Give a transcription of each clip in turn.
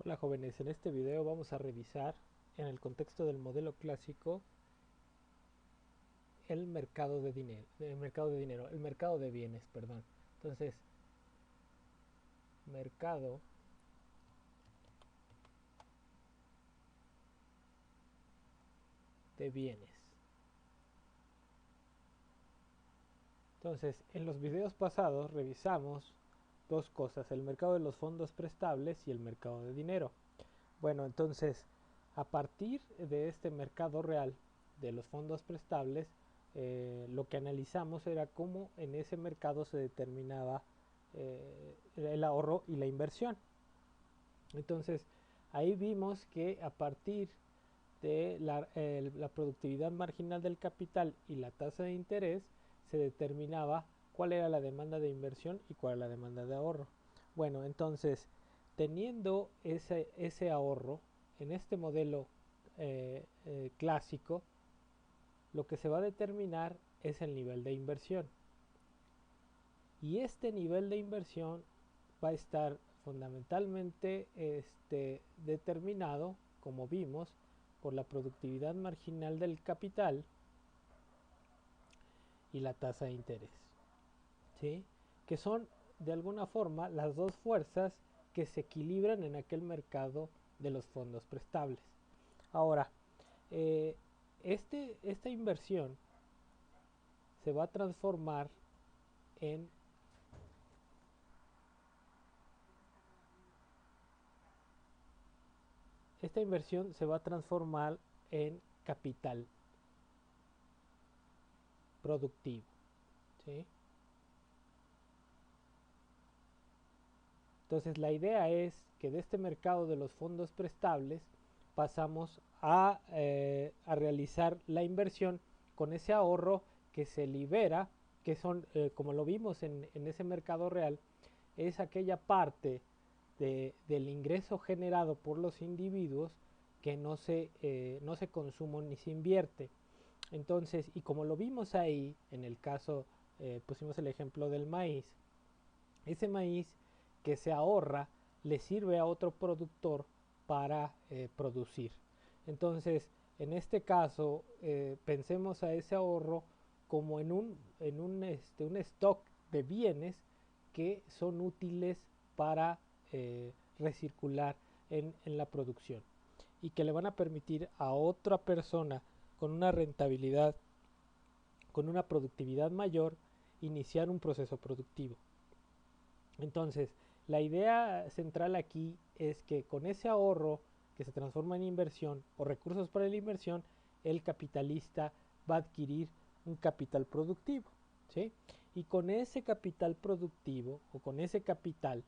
Hola jóvenes, en este video vamos a revisar en el contexto del modelo clásico el mercado de dinero, el mercado de bienes, perdón. Entonces, mercado de bienes. Entonces, en los videos pasados revisamos dos cosas, el mercado de los fondos prestables y el mercado de dinero. Bueno, entonces, a partir de este mercado real de los fondos prestables, lo que analizamos era cómo en ese mercado se determinaba el ahorro y la inversión. Entonces, ahí vimos que a partir de la productividad marginal del capital y la tasa de interés, se determinaba cuál era la demanda de inversión y cuál era la demanda de ahorro. Bueno, entonces, teniendo ese ahorro en este modelo clásico, lo que se va a determinar es el nivel de inversión. Y este nivel de inversión va a estar fundamentalmente determinado, como vimos, por la productividad marginal del capital y la tasa de interés, ¿sí? Que son de alguna forma las dos fuerzas que se equilibran en aquel mercado de los fondos prestables. Ahora, eh, esta inversión se va a transformar en esta inversión se va a transformar en capital productivo, ¿sí? Entonces la idea es que de este mercado de los fondos prestables pasamos a realizar la inversión con ese ahorro que se libera, que son, como lo vimos en ese mercado real, es aquella parte del ingreso generado por los individuos que no se consume ni se invierte. Entonces, y como lo vimos ahí, en el caso, pusimos el ejemplo del maíz, ese maíz que se ahorra le sirve a otro productor para producir. Entonces, en este caso, pensemos a ese ahorro como un stock de bienes que son útiles para recircular en la producción y que le van a permitir a otra persona con una rentabilidad, con una productividad mayor, iniciar un proceso productivo. Entonces, la idea central aquí es que con ese ahorro que se transforma en inversión o recursos para la inversión, el capitalista va a adquirir un capital productivo, ¿sí? Y con ese capital productivo o con ese capital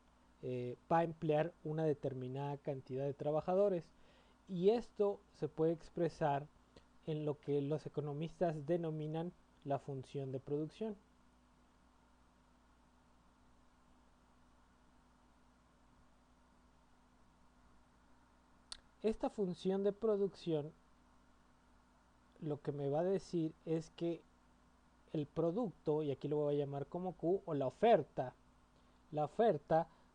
va a emplear una determinada cantidad de trabajadores. Y esto se puede expresar en lo que los economistas denominan la función de producción. Esta función de producción lo que me va a decir es que el producto, y aquí lo voy a llamar como Q, o la oferta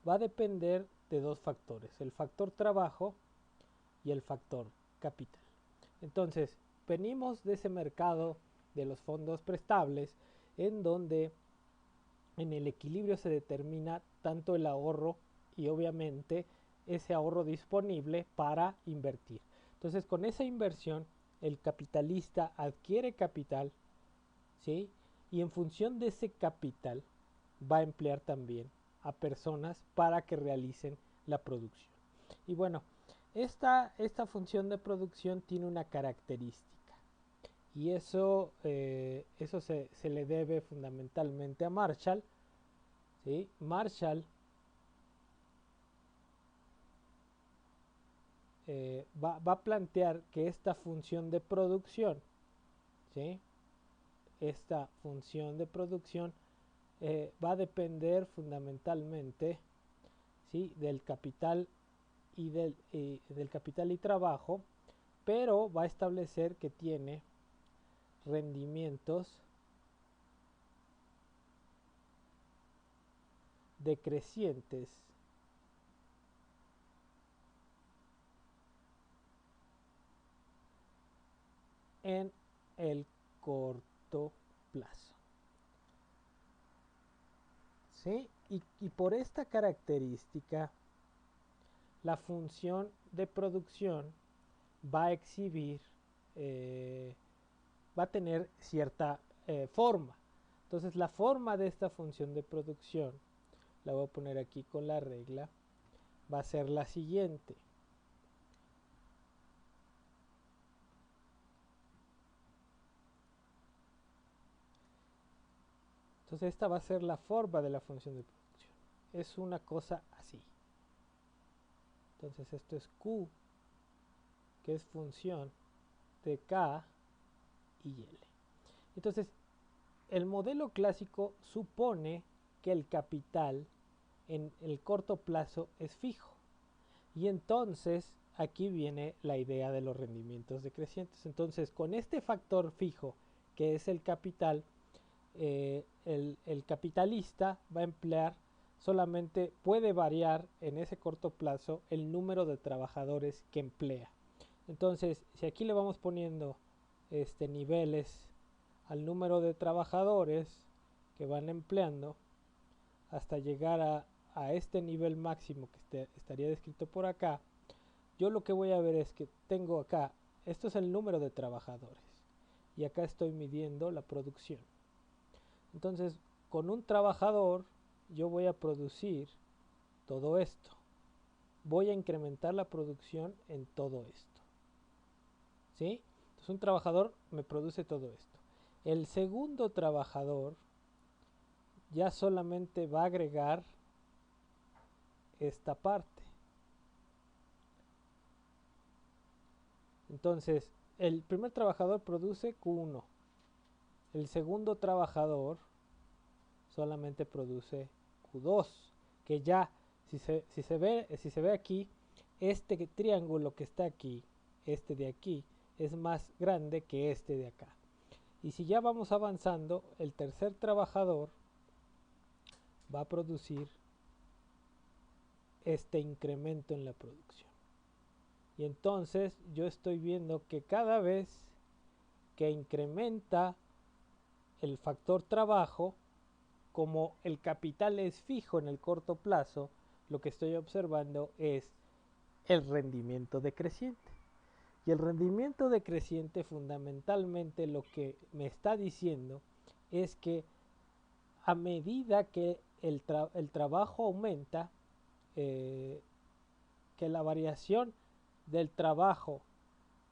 va a depender de dos factores, el factor trabajo y el factor capital. Entonces, venimos de ese mercado de los fondos prestables en donde en el equilibrio se determina tanto el ahorro y obviamente ese ahorro disponible para invertir. Entonces, con esa inversión, el capitalista adquiere capital, ¿sí? Y en función de ese capital va a emplear también a personas para que realicen la producción. Y bueno, esta función de producción tiene una característica y eso se le debe fundamentalmente a Marshall, ¿sí? Marshall va a plantear que esta función de producción, ¿sí? Esta función de producción va a depender fundamentalmente, ¿sí? Del capital del capital y trabajo, pero va a establecer que tiene rendimientos decrecientes en el corto plazo. ¿Sí? Y por esta característica, la función de producción va a exhibir, va a tener cierta forma. Entonces la forma de esta función de producción, la voy a poner aquí con la regla, va a ser la siguiente. Entonces esta va a ser la forma de la función de producción. Es una cosa así. Entonces esto es Q, que es función de K y L. Entonces, el modelo clásico supone que el capital en el corto plazo es fijo. Y entonces aquí viene la idea de los rendimientos decrecientes. Entonces, con este factor fijo, que es el capital, el capitalista va a emplear solamente, puede variar en ese corto plazo el número de trabajadores que emplea. Entonces, si aquí le vamos poniendo niveles al número de trabajadores que van empleando hasta llegar a este nivel máximo que estaría descrito por acá, yo lo que voy a ver es que tengo acá, esto es el número de trabajadores y acá estoy midiendo la producción. Entonces, con un trabajador yo voy a producir todo esto. Voy a incrementar la producción en todo esto. ¿Sí? Entonces un trabajador me produce todo esto. El segundo trabajador ya solamente va a agregar esta parte. Entonces, el primer trabajador produce Q1. El segundo trabajador solamente produce Q2. Que ya, si se ve aquí, este triángulo que está aquí, este de aquí, es más grande que este de acá. Y si ya vamos avanzando, el tercer trabajador va a producir este incremento en la producción. Y entonces yo estoy viendo que cada vez que incrementa el factor trabajo, como el capital es fijo en el corto plazo, lo que estoy observando es el rendimiento decreciente. Y el rendimiento decreciente fundamentalmente lo que me está diciendo es que a medida que el trabajo aumenta, que la variación del trabajo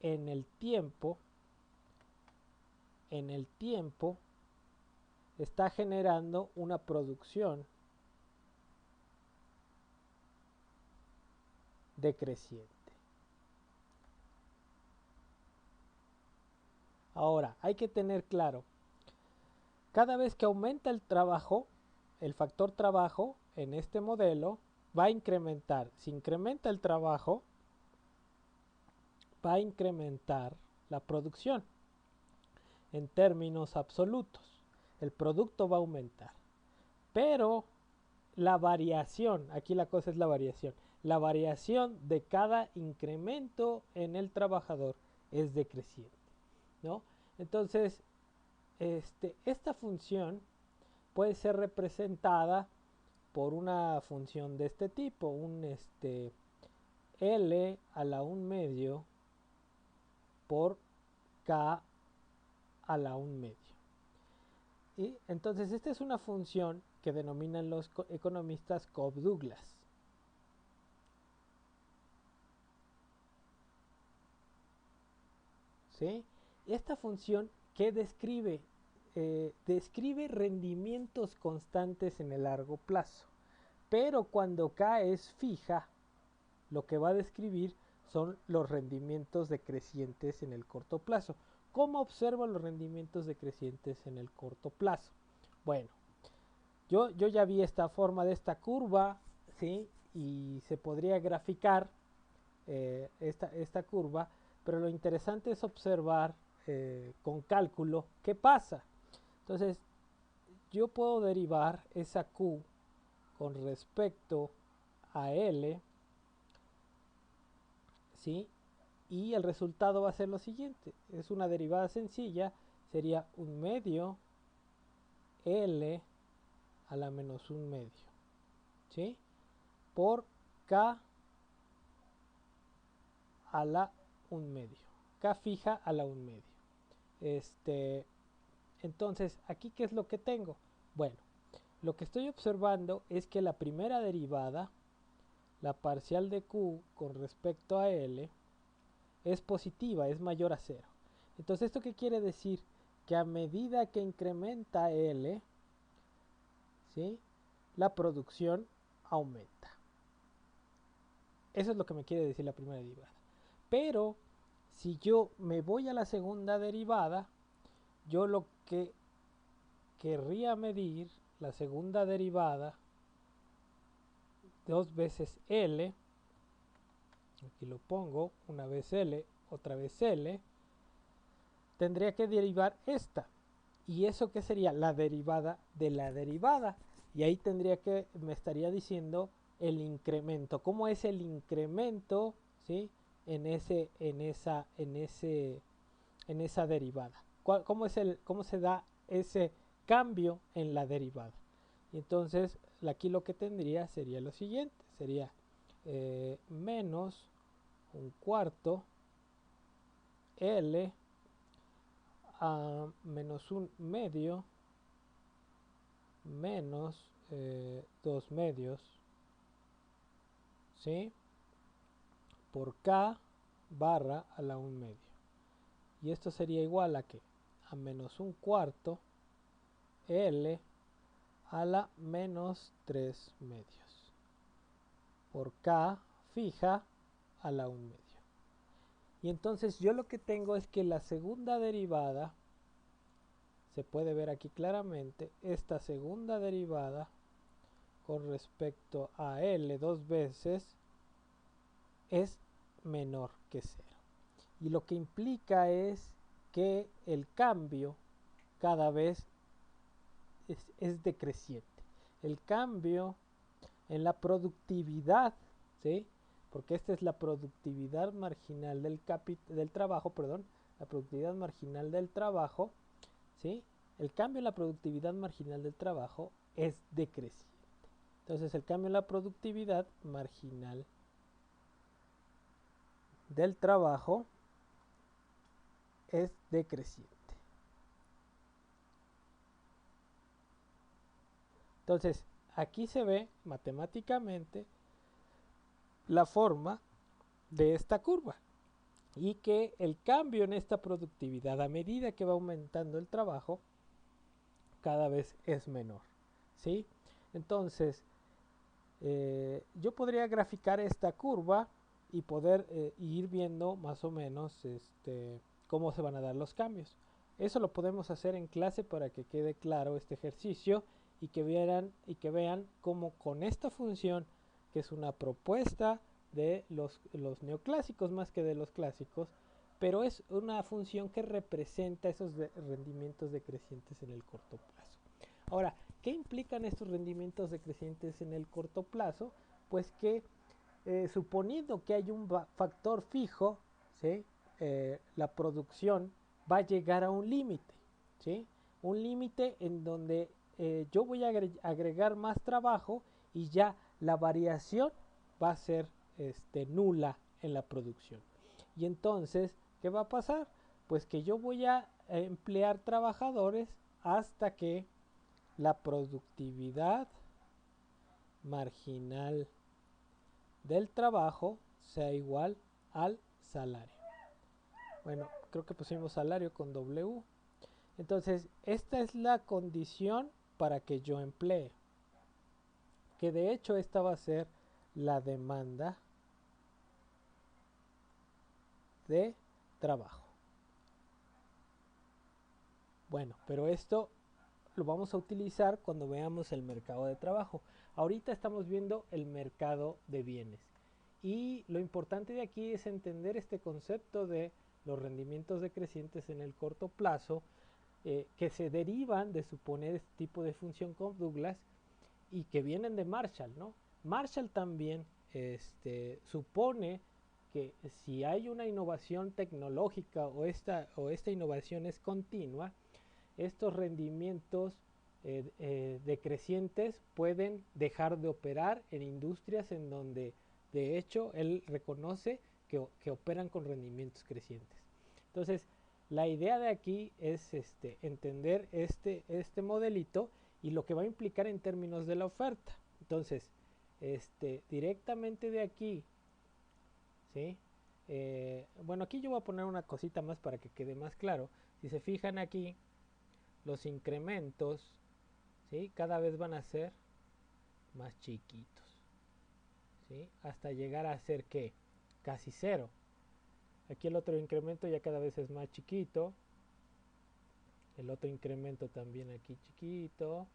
en el tiempo está generando una producción decreciente. Ahora, hay que tener claro, cada vez que aumenta el trabajo, el factor trabajo en este modelo va a incrementar. Si incrementa el trabajo, va a incrementar la producción en términos absolutos. El producto va a aumentar. Pero la variación, aquí la cosa es la variación de cada incremento en el trabajador es decreciente, ¿no? Entonces, esta función puede ser representada por una función de este tipo, un L a la 1 medio por K a la 1 medio. Y entonces esta es una función que denominan los economistas Cobb-Douglas. ¿Sí? Esta función que describe rendimientos constantes en el largo plazo, pero cuando K es fija, lo que va a describir son los rendimientos decrecientes en el corto plazo. ¿Cómo observo los rendimientos decrecientes en el corto plazo? Bueno, yo ya vi esta forma de esta curva, ¿sí? Y se podría graficar esta curva, pero lo interesante es observar con cálculo qué pasa. Entonces, yo puedo derivar esa Q con respecto a L, ¿sí? y el resultado va a ser lo siguiente. Es una derivada sencilla, sería 1/2 L a la menos 1/2, ¿sí? Por K a la 1/2. K fija a la 1/2. Entonces, aquí, ¿qué es lo que tengo? Bueno, lo que estoy observando es que la primera derivada, la parcial de Q con respecto a L, es positiva, es mayor a 0. Entonces, ¿esto qué quiere decir? Que a medida que incrementa L, ¿sí?, la producción aumenta. Eso es lo que me quiere decir la primera derivada. Pero, si yo me voy a la segunda derivada, yo lo que querría medir, la segunda derivada, 2 veces L, aquí lo pongo, una vez L, otra vez L, tendría que derivar esta. ¿Y eso qué sería? La derivada de la derivada. Y ahí me estaría diciendo el incremento. ¿Cómo es el incremento, ¿sí?, en esa derivada? ¿Cómo se da ese cambio en la derivada? Y entonces aquí lo que tendría sería lo siguiente. Sería menos 1/4 L a menos 1/2 menos 2/2, ¿sí?, por K barra a la 1/2. Y esto sería igual a que a menos 1/4 L a la menos 3/2 por K fija a la 1/2. Y entonces yo lo que tengo es que la segunda derivada, se puede ver aquí claramente, esta segunda derivada con respecto a L 2 veces es menor que 0. Y lo que implica es que el cambio cada vez es decreciente. El cambio en la productividad, ¿sí?, porque esta es la productividad marginal del trabajo, perdón, la productividad marginal del trabajo, ¿sí? El cambio en la productividad marginal del trabajo es decreciente. Entonces, el cambio en la productividad marginal del trabajo es decreciente. Entonces, aquí se ve matemáticamente la forma de esta curva y que el cambio en esta productividad a medida que va aumentando el trabajo cada vez es menor, ¿sí? Entonces, yo podría graficar esta curva y poder ir viendo más o menos cómo se van a dar los cambios. Eso lo podemos hacer en clase para que quede claro este ejercicio y que vean cómo con esta función, que es una propuesta de los neoclásicos más que de los clásicos, pero es una función que representa esos rendimientos decrecientes en el corto plazo. Ahora, ¿qué implican estos rendimientos decrecientes en el corto plazo? Pues que suponiendo que hay un factor fijo, ¿sí?, la producción va a llegar a un límite, ¿sí?, un límite en donde yo voy a agregar más trabajo y ya la variación va a ser nula en la producción. Y entonces, ¿qué va a pasar? Pues que yo voy a emplear trabajadores hasta que la productividad marginal del trabajo sea igual al salario. Bueno, creo que pusimos salario con W. Entonces, esta es la condición para que yo emplee. Que de hecho esta va a ser la demanda de trabajo. Bueno, pero esto lo vamos a utilizar cuando veamos el mercado de trabajo. Ahorita estamos viendo el mercado de bienes. Y lo importante de aquí es entender este concepto de los rendimientos decrecientes en el corto plazo, que se derivan de suponer este tipo de función con Douglas y que vienen de Marshall, ¿no? Marshall también supone que si hay una innovación tecnológica o esta innovación es continua, estos rendimientos decrecientes pueden dejar de operar en industrias en donde de hecho él reconoce que operan con rendimientos crecientes. Entonces, la idea de aquí es entender este modelito y lo que va a implicar en términos de la oferta. Entonces, directamente de aquí, ¿sí? Bueno, aquí yo voy a poner una cosita más para que quede más claro. Si se fijan aquí, los incrementos, ¿sí? Cada vez van a ser más chiquitos, ¿sí? Hasta llegar a ser ¿qué? Casi cero. Aquí el otro incremento ya cada vez es más chiquito. El otro incremento también aquí chiquito.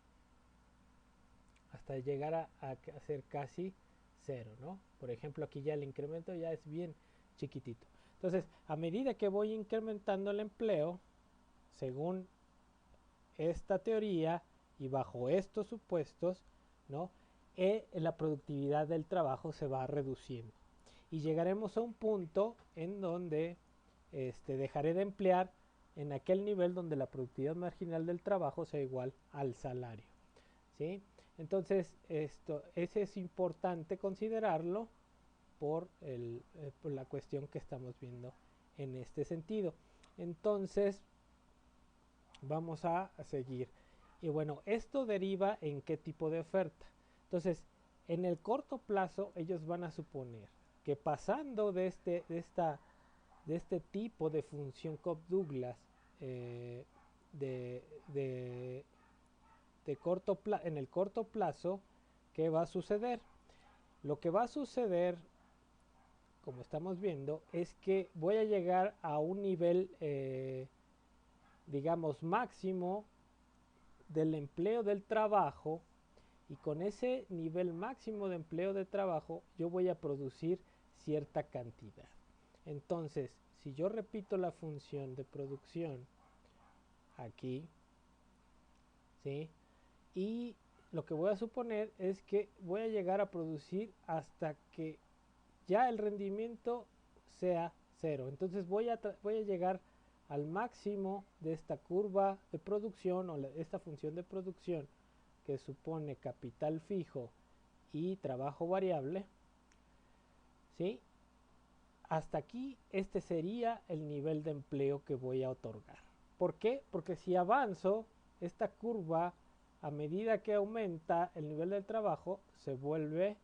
Hasta llegar a ser casi cero, ¿no? Por ejemplo, aquí ya el incremento ya es bien chiquitito. Entonces, a medida que voy incrementando el empleo, según esta teoría y bajo estos supuestos, ¿no? La productividad del trabajo se va reduciendo. Y llegaremos a un punto en donde dejaré de emplear en aquel nivel donde la productividad marginal del trabajo sea igual al salario, ¿sí? Entonces, ese es importante considerarlo por la cuestión que estamos viendo en este sentido. Entonces, vamos a seguir. Y bueno, esto deriva en qué tipo de oferta. Entonces, en el corto plazo, ellos van a suponer que pasando de este tipo de función Cobb-Douglas de, de, en el corto plazo, ¿qué va a suceder? Lo que va a suceder, como estamos viendo, es que voy a llegar a un nivel, digamos, máximo del empleo del trabajo, y con ese nivel máximo de empleo de trabajo yo voy a producir cierta cantidad. Entonces, si yo repito la función de producción aquí, ¿sí? Y lo que voy a suponer es que voy a llegar a producir hasta que ya el rendimiento sea cero. Entonces voy a llegar al máximo de esta curva de producción o esta función de producción que supone capital fijo y trabajo variable, ¿sí? Hasta aquí este sería el nivel de empleo que voy a otorgar. ¿Por qué? Porque si avanzo esta curva, a medida que aumenta el nivel del trabajo, se vuelve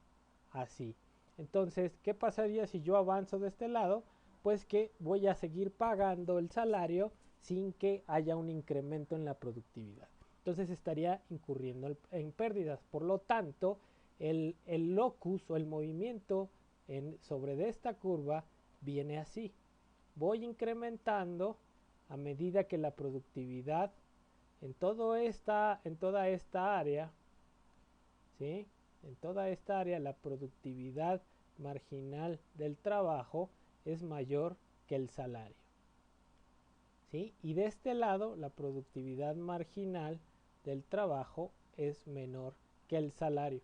así. Entonces, ¿qué pasaría si yo avanzo de este lado? Pues que voy a seguir pagando el salario sin que haya un incremento en la productividad. Entonces estaría incurriendo en pérdidas. Por lo tanto, el locus o el movimiento sobre de esta curva viene así. Voy incrementando a medida que la productividad en toda esta área, ¿sí? En toda esta área la productividad marginal del trabajo es mayor que el salario, ¿sí? Y de este lado la productividad marginal del trabajo es menor que el salario.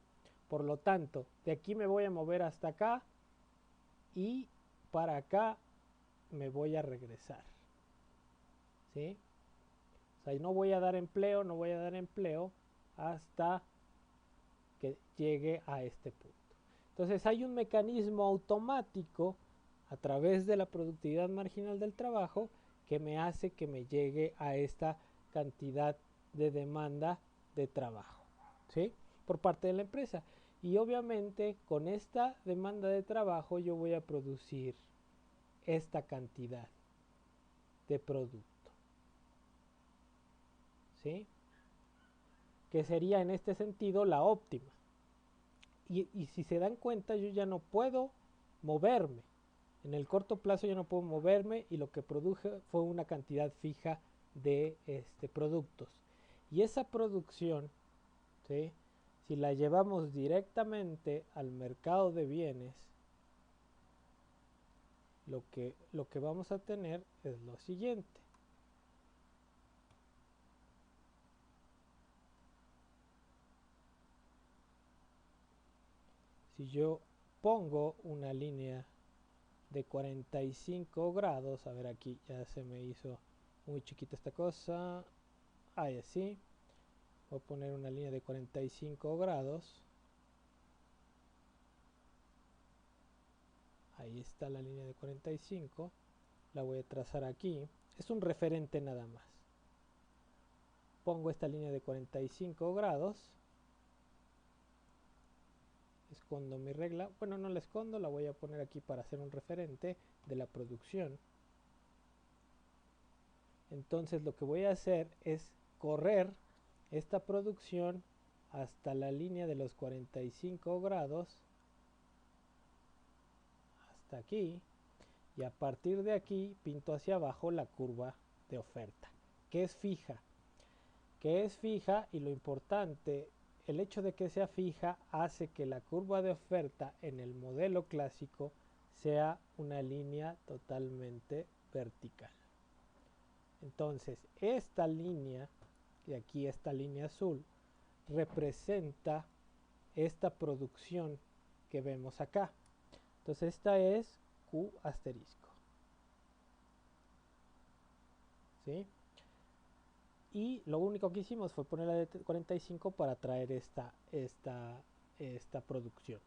Por lo tanto, de aquí me voy a mover hasta acá y para acá me voy a regresar, ¿sí? O sea, no voy a dar empleo hasta que llegue a este punto. Entonces hay un mecanismo automático a través de la productividad marginal del trabajo que me hace que me llegue a esta cantidad de demanda de trabajo, ¿sí? Por parte de la empresa. Y obviamente con esta demanda de trabajo yo voy a producir esta cantidad de producto, ¿sí? Que sería en este sentido la óptima. Y si se dan cuenta, yo ya no puedo moverme. En el corto plazo yo no puedo moverme y lo que produje fue una cantidad fija de productos. Y esa producción, ¿sí? Si la llevamos directamente al mercado de bienes, lo que vamos a tener es lo siguiente. Si yo pongo una línea de 45 grados. A ver, aquí ya se me hizo muy chiquita esta cosa. Ahí así. Voy a poner una línea de 45 grados. Ahí está la línea de 45. La voy a trazar aquí. Es un referente nada más. Pongo esta línea de 45 grados. Escondo mi regla. Bueno, no la escondo, la voy a poner aquí para hacer un referente de la producción. Entonces lo que voy a hacer es correr esta producción hasta la línea de los 45 grados. Hasta aquí. Y a partir de aquí pinto hacia abajo la curva de oferta, que es fija. Y lo importante, el hecho de que sea fija hace que la curva de oferta en el modelo clásico sea una línea totalmente vertical. Entonces, esta línea, y aquí esta línea azul, representa esta producción que vemos acá. Entonces, esta es Q asterisco. ¿Sí? Y lo único que hicimos fue poner la de 45 para traer esta producción.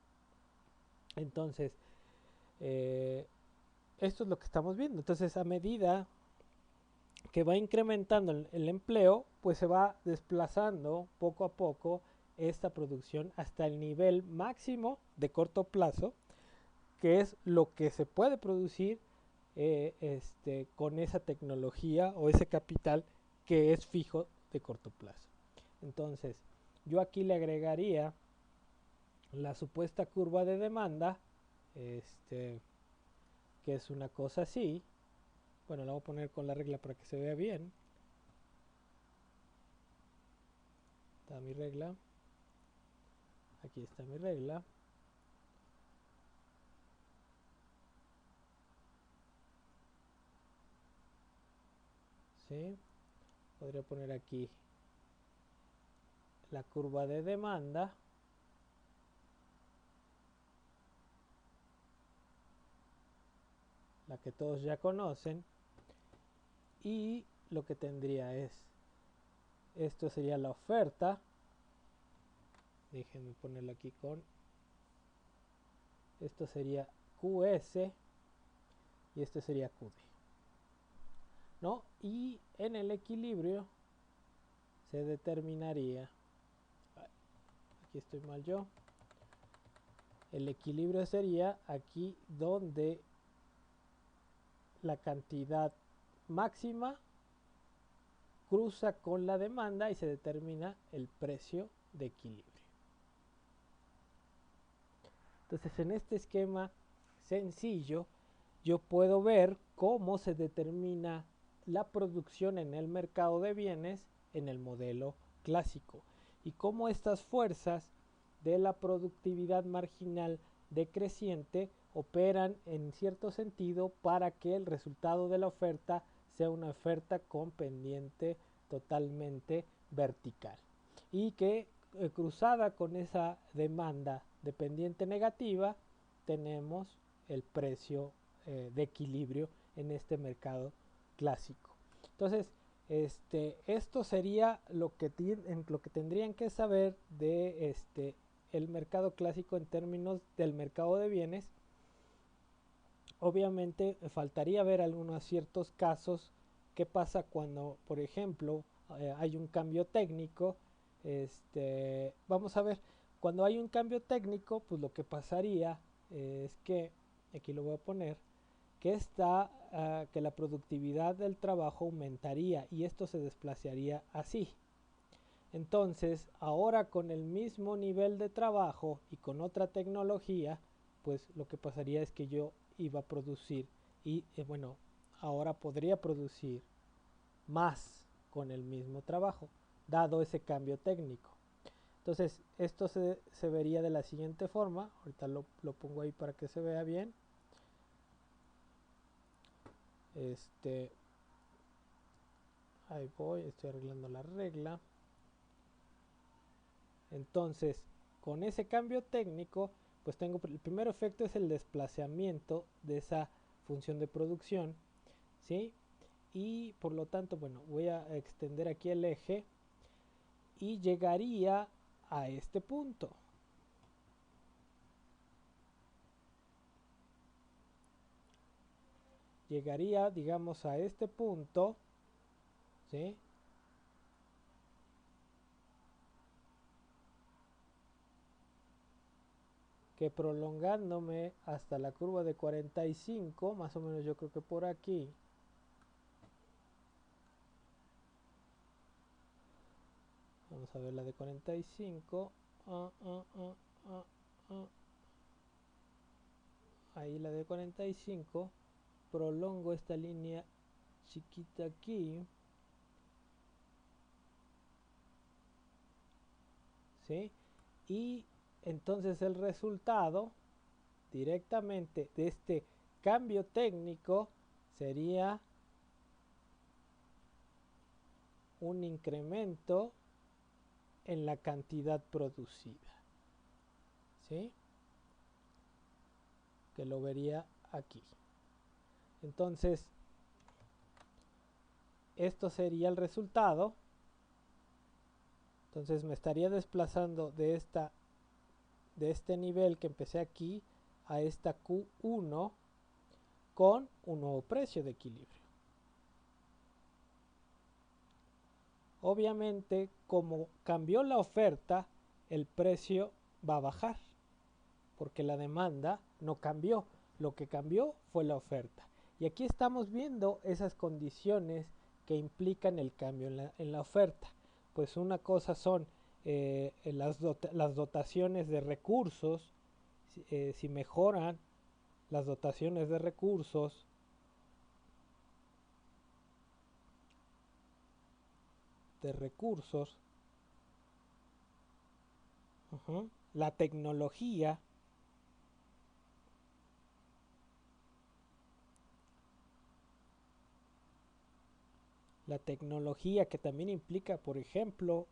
Entonces, esto es lo que estamos viendo. Entonces, a medida que va incrementando el empleo, pues se va desplazando poco a poco esta producción hasta el nivel máximo de corto plazo, que es lo que se puede producir con esa tecnología o ese capital que es fijo de corto plazo. Entonces, yo aquí le agregaría la supuesta curva de demanda, que es una cosa así. Bueno, la voy a poner con la regla para que se vea bien. Está mi regla. Aquí está mi regla. ¿Sí? Podría poner aquí la curva de demanda. La que todos ya conocen. Y lo que tendría es, esto sería la oferta. Déjenme ponerlo aquí con, esto sería QS y este sería QD, ¿no? Y en el equilibrio se determinaría, aquí estoy mal yo, el equilibrio sería aquí donde la cantidad máxima cruza con la demanda y se determina el precio de equilibrio. Entonces, en este esquema sencillo, yo puedo ver cómo se determina la producción en el mercado de bienes en el modelo clásico y cómo estas fuerzas de la productividad marginal decreciente operan en cierto sentido para que el resultado de la oferta sea una oferta con pendiente totalmente vertical y que cruzada con esa demanda de pendiente negativa tenemos el precio de equilibrio en este mercado clásico. Entonces, esto sería lo que tendrían que saber de el mercado clásico en términos del mercado de bienes. Obviamente faltaría ver algunos ciertos casos. ¿Qué pasa cuando, por ejemplo, hay un cambio técnico? Vamos a ver, cuando hay un cambio técnico, pues lo que pasaría es que, aquí lo voy a poner, que la productividad del trabajo aumentaría y esto se desplazaría así. Entonces, ahora con el mismo nivel de trabajo y con otra tecnología, pues lo que pasaría es que yo iba a producir y bueno, ahora podría producir más con el mismo trabajo, dado ese cambio técnico. Entonces, esto se vería de la siguiente forma. Ahorita lo pongo ahí para que se vea bien. Ahí voy, estoy arreglando la regla. Entonces, con ese cambio técnico, pues tengo, el primer efecto es el desplazamiento de esa función de producción, ¿sí? Y por lo tanto, bueno, voy a extender aquí el eje y llegaría a este punto. Llegaría, digamos, a este punto, ¿sí? Que prolongándome hasta la curva de 45, más o menos yo creo que por aquí, vamos a ver la de 45, ahí la de 45, prolongo esta línea chiquita aquí, ¿sí? Y entonces el resultado directamente de este cambio técnico sería un incremento en la cantidad producida, ¿sí? Que lo vería aquí. Entonces, esto sería el resultado. Entonces me estaría desplazando de este nivel que empecé aquí a esta Q1 con un nuevo precio de equilibrio. Obviamente, como cambió la oferta, el precio va a bajar, porque la demanda no cambió, lo que cambió fue la oferta. Y aquí estamos viendo esas condiciones que implican el cambio en la oferta. Pues una cosa son las dotaciones de recursos, si mejoran las dotaciones de recursos, la tecnología, que también implica, por ejemplo,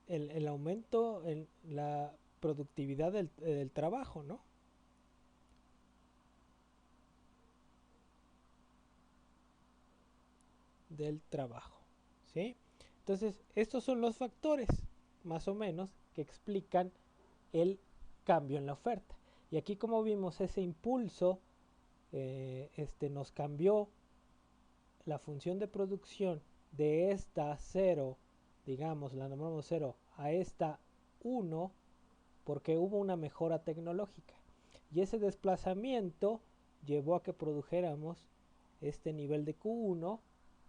el aumento en la productividad del trabajo, ¿no? Del trabajo, ¿sí? Entonces, estos son los factores, más o menos, que explican el cambio en la oferta. Y aquí, como vimos, ese impulso nos cambió la función de producción de esta 0, digamos, la nombramos 0, a esta 1, porque hubo una mejora tecnológica. Y ese desplazamiento llevó a que produjéramos este nivel de Q1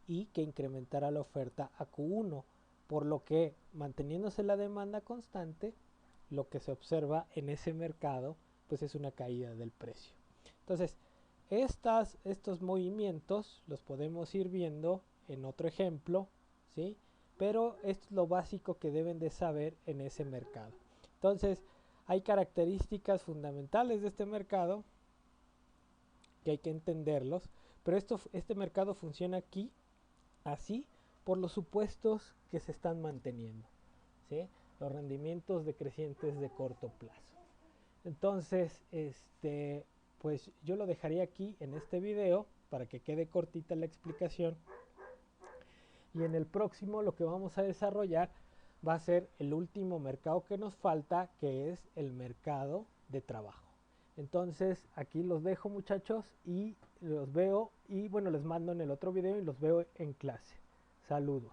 y que incrementara la oferta a Q1, por lo que manteniéndose la demanda constante, lo que se observa en ese mercado pues es una caída del precio. Entonces, estos movimientos los podemos ir viendo en otro ejemplo, ¿sí? Pero esto es lo básico que deben de saber en ese mercado. Entonces, hay características fundamentales de este mercado que hay que entenderlos, pero este mercado funciona aquí así por los supuestos que se están manteniendo, ¿sí? Los rendimientos decrecientes de corto plazo. Entonces, pues yo lo dejaría aquí en este video para que quede cortita la explicación. Y en el próximo lo que vamos a desarrollar va a ser el último mercado que nos falta, que es el mercado de trabajo. Entonces aquí los dejo, muchachos, y los veo, y bueno, les mando en el otro video y los veo en clase. Saludos.